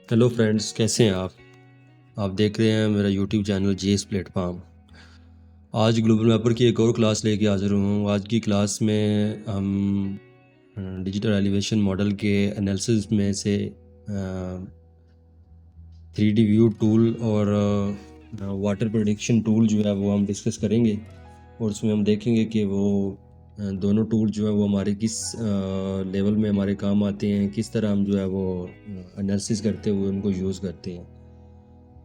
Hello friends, कैसे हैं आप देख रहे हैं मेरा यूट्यूब चैनल जेस प्लेटफॉर्म। आज ग्लोबल मैपर की एक और क्लास लेके हाजिर हूँ। आज की क्लास में हम डिजिटल एलिवेशन मॉडल के एनालिसिस में से 3D व्यू टूल और वाटर प्रेडिक्शन टूल जो है वो हम डिस्कस करेंगे, और उसमें हम देखेंगे कि वो दोनों टूल जो है वो हमारे किस लेवल में हमारे काम आते हैं, किस तरह हम जो है वो एनालिसिस करते हुए उनको यूज़ करते हैं।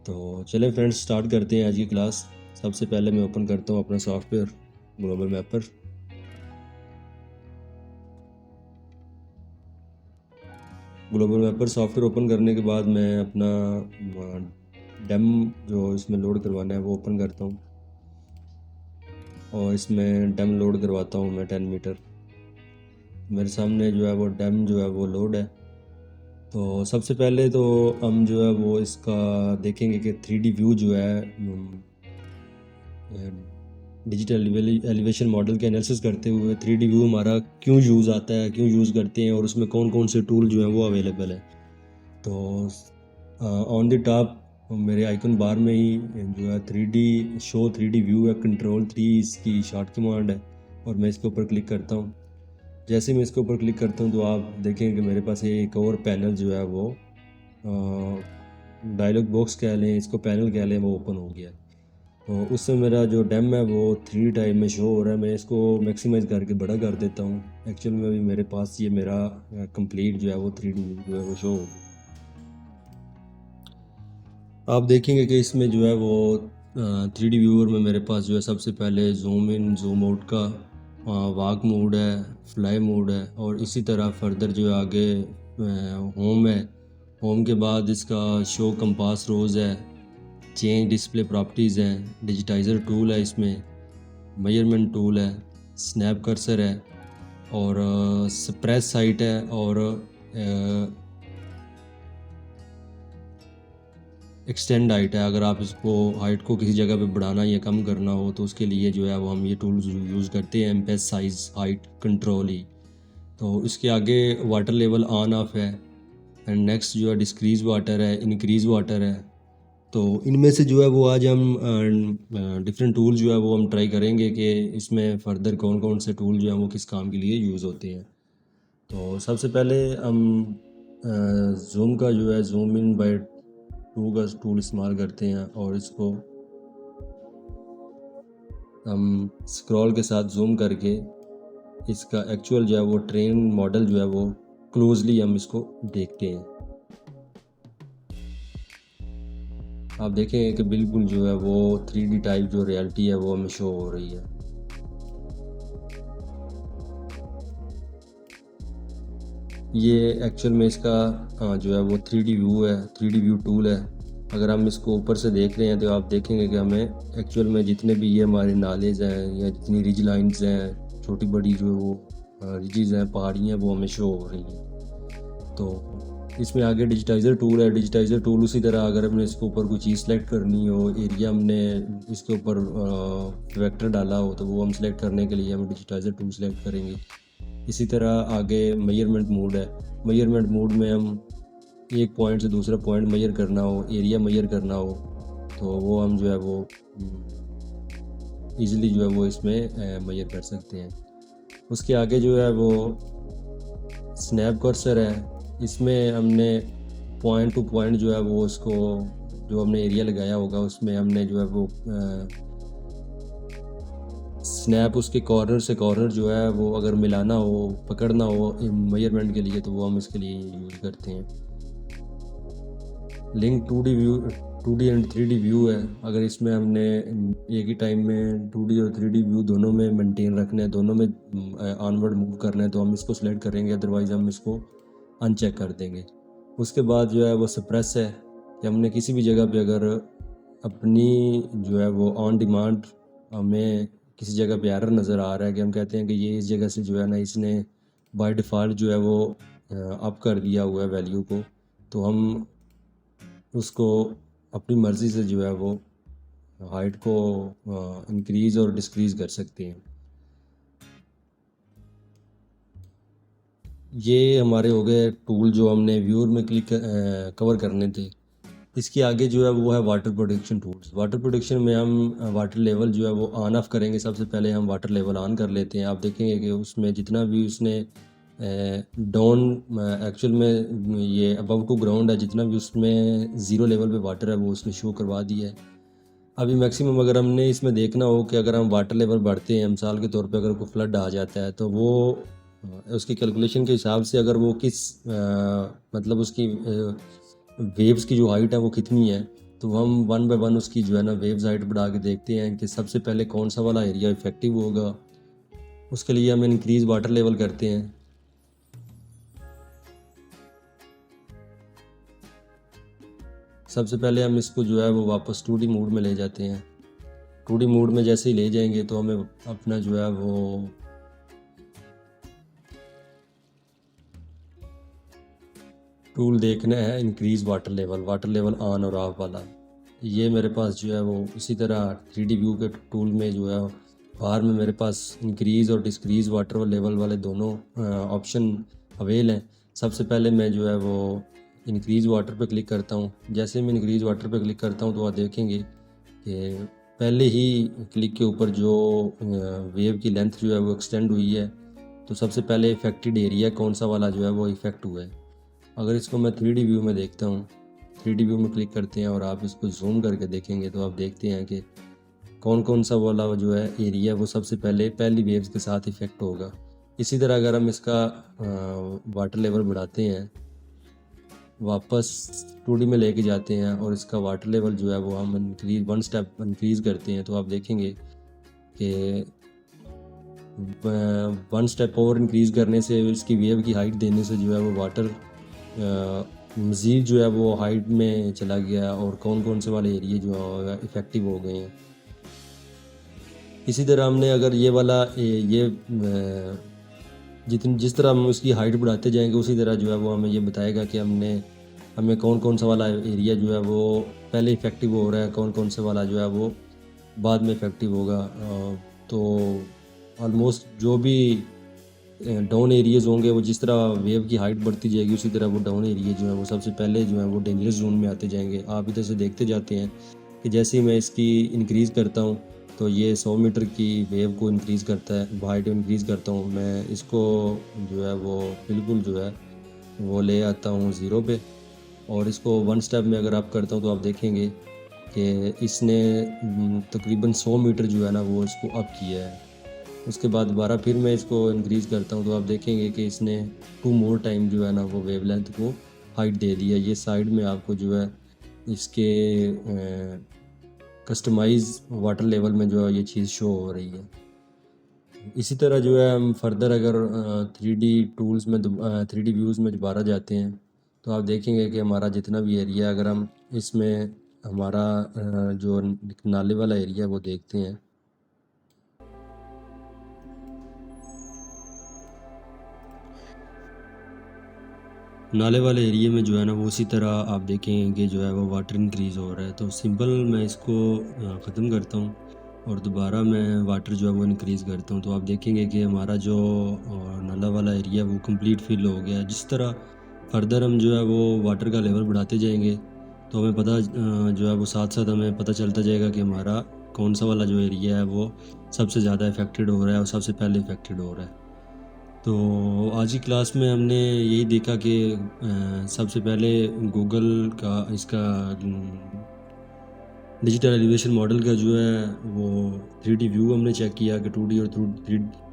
तो चलें फ्रेंड्स, स्टार्ट करते हैं आज की क्लास। सबसे पहले मैं ओपन करता हूँ अपना software global mapper. Global mapper software open करने के बाद मैं अपना डेम जो इसमें लोड करवाना है वो ओपन करता हूँ, और इसमें डेम लोड करवाता हूँ मैं 10 मीटर। मेरे सामने जो है वो डेम जो है वो लोड है। तो सबसे पहले तो हम जो है वो इसका देखेंगे कि 3D व्यू जो है डिजिटल एलिवेशन मॉडल के एनालिसिस करते हुए 3D व्यू हमारा क्यों यूज़ आता है, क्यों यूज़ करते हैं, और उसमें कौन कौन से टूल जो हैं वो अवेलेबल है। तो ऑन द टॉप मेरे आइकन बार में ही जो है 3D व्यू है, कंट्रोल 3 इसकी शॉर्ट कमांड है, और मैं इसके ऊपर क्लिक करता हूँ। जैसे मैं इसके ऊपर क्लिक करता हूँ तो आप देखेंगे कि मेरे पास एक और पैनल जो है वो डायलॉग बॉक्स कह लें, इसको पैनल कह लें, वो ओपन हो गया है। तो उससे मेरा जो डेम है वो 3 टाइप में शो हो रहा है। मैं इसको मैक्सिमाइज़ करके बड़ा कर देता हूँ। एक्चुअल में भी मेरे पास ये मेरा कंप्लीट जो है वो 3D जो है वो शो हो गया। आप देखेंगे कि इसमें जो है वो 3D व्यूअर में मेरे पास जो है सबसे पहले जूम इन जूम आउट का वॉक मोड है, फ्लाई मोड है, और इसी तरह फर्दर जो है आगे होम है। होम के बाद इसका शो कंपास रोज़ है, चेंज डिस्प्ले प्रॉपर्टीज़ हैं, डिजिटाइज़र टूल है, इसमें मेजरमेंट टूल है, स्नैप कर्सर है, और स्प्रेस साइट है, और एक्सटेंड हाइट है। अगर आप इसको हाइट को किसी जगह पे बढ़ाना या कम करना हो तो उसके लिए जो है वो हम ये टूल्स यूज़ करते हैं, एम्पेस साइज हाइट कंट्रोल ही। तो इसके आगे वाटर लेवल ऑन ऑफ है, एंड नेक्स्ट जो है डिक्रीज वाटर है, इंक्रीज़ वाटर है। तो इनमें से जो है वो आज हम डिफरेंट टूल जो है वो हम ट्राई करेंगे कि इसमें फ़र्दर कौन कौन से टूल जो हैं वो किस काम के लिए यूज़ होते हैं। तो सबसे पहले हम जूम का जो है जूम इन बाय 2 का टूल इस्तेमाल करते हैं, और इसको हम स्क्रॉल के साथ जूम करके इसका एक्चुअल जो है वो ट्रेन मॉडल जो है वो क्लोजली हम इसको देखते हैं। आप देखेंगे कि बिल्कुल जो है वो 3D टाइप जो रियलिटी है वो हमें शो हो रही है। ये एक्चुअल में इसका जो है वो 3D व्यू है, 3D व्यू टूल है। अगर हम इसको ऊपर से देख रहे हैं तो आप देखेंगे कि हमें एक्चुअल में जितने भी ये हमारे नालेज हैं या जितनी रिज लाइंस हैं, छोटी बड़ी जो वो रिजेज हैं, पहाड़ियाँ, वो हमें शो हो रही हैं। तो इसमें आगे डिजिटाइज़र टूल है। डिजिटाइज़र टूल उसी तरह अगर हमने इसके ऊपर कोई चीज़ सेलेक्ट करनी हो, एरिया हमने इसके ऊपर वेक्टर डाला हो, तो वो हम सेलेक्ट करने के लिए हम डिजिटाइज़र टूल सेलेक्ट करेंगे। इसी तरह आगे मेजरमेंट मोड है। मेजरमेंट मोड में हम एक पॉइंट से दूसरा पॉइंट मेजर करना हो, एरिया मेजर करना हो, तो वो हम जो है वो इजीली जो है वो इसमें मेजर कर सकते हैं। उसके आगे जो है वो स्नैप कर्सर है। इसमें हमने पॉइंट टू पॉइंट जो है वो उसको जो हमने एरिया लगाया होगा उसमें हमने जो है वो स्नैप उसके कॉर्नर से कॉर्नर जो है वो अगर मिलाना हो, पकड़ना हो मेजरमेंट के लिए, तो वो हम इसके लिए यूज़ करते हैं। Link 2D and 3D view है। अगर इसमें हमने एक ही टाइम में 2D और 3D व्यू दोनों में मेंटेन रखना है, दोनों में ऑनवर्ड मूव करना है, तो हम इसको सिलेक्ट करेंगे, अदरवाइज़ हम इसको अनचेक कर देंगे। उसके बाद जो है वो सप्रेस है कि हमने किसी भी जगह पे अगर अपनी जो है वो ऑन डिमांड हमें किसी जगह पे एरर नज़र आ रहा है कि हम कहते हैं कि ये इस जगह से जो है ना इसने बाय डिफ़ॉल्ट जो है वो अप कर दिया हुआ है वैल्यू को, तो हम उसको अपनी मर्ज़ी से जो है वो हाइट को इंक्रीज़ और डिक्रीज़ कर सकते हैं। ये हमारे हो गए टूल जो हमने व्यूअर में कवर करने थे। इसके आगे जो है वो है water protection tools. Water protection में हम वाटर लेवल जो है वो ऑन ऑफ करेंगे। सबसे पहले हम वाटर लेवल ऑन कर लेते हैं। आप देखेंगे कि उसमें जितना भी उसने डाउन एक्चुअल में ये अबव टू ग्राउंड है, जितना भी उसमें ज़ीरो लेवल पे वाटर है वो उसने शो करवा दिया है। अभी मैक्सिमम अगर हमने इसमें देखना हो कि अगर हम वाटर लेवल बढ़ते हैं, मिसाल के तौर पे अगर कोई फ्लड आ जाता है तो वो उसकी कैलकुलेशन के हिसाब से अगर वो किस मतलब उसकी वेव्स की जो हाइट है वो कितनी है, तो हम वन बाय वन उसकी जो है ना वेव्स हाइट बढ़ा के देखते हैं कि सबसे पहले कौन सा वाला एरिया इफेक्टिव होगा। उसके लिए हम इंक्रीज़ वाटर लेवल करते हैं। सबसे पहले हम इसको जो है वो वापस 2D मोड में ले जाते हैं। 2D मोड में जैसे ही ले जाएंगे तो हमें अपना जो है वो टूल देखना है इंक्रीज़ वाटर लेवल ऑन और ऑफ वाला। ये मेरे पास जो है वो इसी तरह 3D व्यू के टूल में जो है बाहर में मेरे पास इंक्रीज़ और डिक्रीज़ वाटर लेवल वाले दोनों ऑप्शन अवेल हैं। सबसे पहले मैं जो है वो इंक्रीज़ वाटर पे क्लिक करता हूँ। जैसे मैं इंक्रीज़ वाटर पे क्लिक करता हूँ तो आप देखेंगे कि पहले ही क्लिक के ऊपर जो वेव की लेंथ जो है वो एक्सटेंड हुई है। तो सबसे पहले इफेक्टेड एरिया कौन सा वाला जो है वो इफ़ेक्ट हुआ है। अगर इसको मैं 3D व्यू में देखता हूँ, 3D व्यू में क्लिक करते हैं और आप इसको जूम करके देखेंगे तो आप देखते हैं कि कौन कौन सा वाला जो है एरिया वो सबसे पहले पहली वेव्स के साथ इफ़ेक्ट होगा। इसी तरह अगर हम इसका वाटर लेवल बढ़ाते हैं, वापस 2D में लेके जाते हैं और इसका वाटर लेवल जो है वो हम वन स्टेप इंक्रीज़ करते हैं, तो आप देखेंगे कि वन स्टेप और इंक्रीज़ करने से, इसकी वेव की हाइट देने से जो है वो वाटर मज़ीद जो है वो हाइट में चला गया और कौन कौन से वाले एरिया जो है इफ़ेक्टिव हो गए हैं। इसी तरह हमने अगर ये वाला ये जिस तरह हम उसकी हाइट बढ़ाते जाएंगे उसी तरह जो है वो हमें ये बताएगा कि हमें कौन कौन सा वाला एरिया जो है वो पहले इफ़ेक्टिव हो रहा है, कौन कौन से वाला जो है वो बाद में इफ़ेक्टिव होगा। तो ऑलमोस्ट जो भी डाउन एरियाज़ होंगे वो जिस तरह वेव की हाइट बढ़ती जाएगी उसी तरह वो डाउन एरिया जो है वो सबसे पहले जो है वो डेंजरस जोन में आते जाएंगे। आप इधर से देखते जाते हैं कि जैसे ही मैं इसकी इंक्रीज़ करता हूँ तो ये 100 मीटर की वेव को इंक्रीज़ करता है, हाइट इंक्रीज़ करता हूँ मैं इसको जो है वो बिल्कुल जो है वो ले आता हूँ ज़ीरो पे। और इसको वन स्टेप में अगर आप करता हूँ तो आप देखेंगे कि इसने तकरीबन 100 मीटर जो है ना वो इसको अप किया है। उसके बाद दोबारा फिर मैं इसको इंक्रीज़ करता हूँ तो आप देखेंगे कि इसने 2 मोर टाइम जो है ना वो वेवलेंथ को हाइट दे दिया। ये साइड में आपको जो है इसके कस्टमाइज़ वाटर लेवल में जो है ये चीज़ शो हो रही है। इसी तरह जो है हम फर्दर अगर 3D टूल्स में 3D व्यूज़ में दोबारा जाते हैं तो आप देखेंगे कि हमारा जितना भी एरिया, अगर हम इसमें हमारा जो नाले वाला एरिया वो देखते हैं, नाले वाले एरिया में जो है ना वो उसी तरह आप देखेंगे कि जो है वो वाटर इंक्रीज़ हो रहा है। तो सिंपल मैं इसको ख़त्म करता हूँ और दोबारा मैं वाटर जो है वो इंक्रीज़ करता हूँ तो आप देखेंगे कि हमारा जो नाला वाला एरिया वो कंप्लीट फिल हो गया है। जिस तरह फर्दर हम जो है वो वाटर का लेवल बढ़ाते जाएंगे तो हमें पता जो है वो साथ साथ हमें पता चलता जाएगा कि हमारा कौन सा वाला जो एरिया है वो सबसे ज़्यादा इफ़ेक्टेड हो रहा है और सबसे पहले इफ़ेक्टेड हो रहा है। तो आज की क्लास में हमने यही देखा कि सबसे पहले गूगल का इसका डिजिटल एलिवेशन मॉडल का जो है वो 3D व्यू हमने चेक किया कि 2D और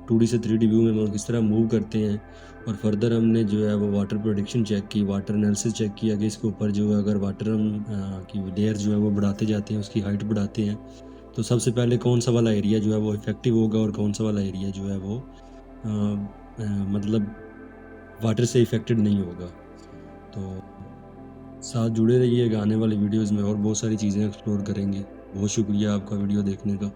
2D से 3D व्यू में हम किस तरह मूव करते हैं। और फर्दर हमने जो है वो वाटर प्रेडिक्शन चेक की, वाटर एनालिसिस चेक किया कि इसके ऊपर जो है अगर वाटर हम की लेयर जो है वो बढ़ाते जाते हैं, उसकी हाइट बढ़ाते हैं, तो सबसे पहले कौन सा वाला एरिया जो है वो इफ़ेक्टिव होगा और कौन सा वाला एरिया जो है वो मतलब वाटर से इफ़ेक्टेड नहीं होगा। तो साथ जुड़े रहिएगा, आने वाली वीडियोज़ में और बहुत सारी चीज़ें एक्सप्लोर करेंगे। बहुत शुक्रिया आपका वीडियो देखने का।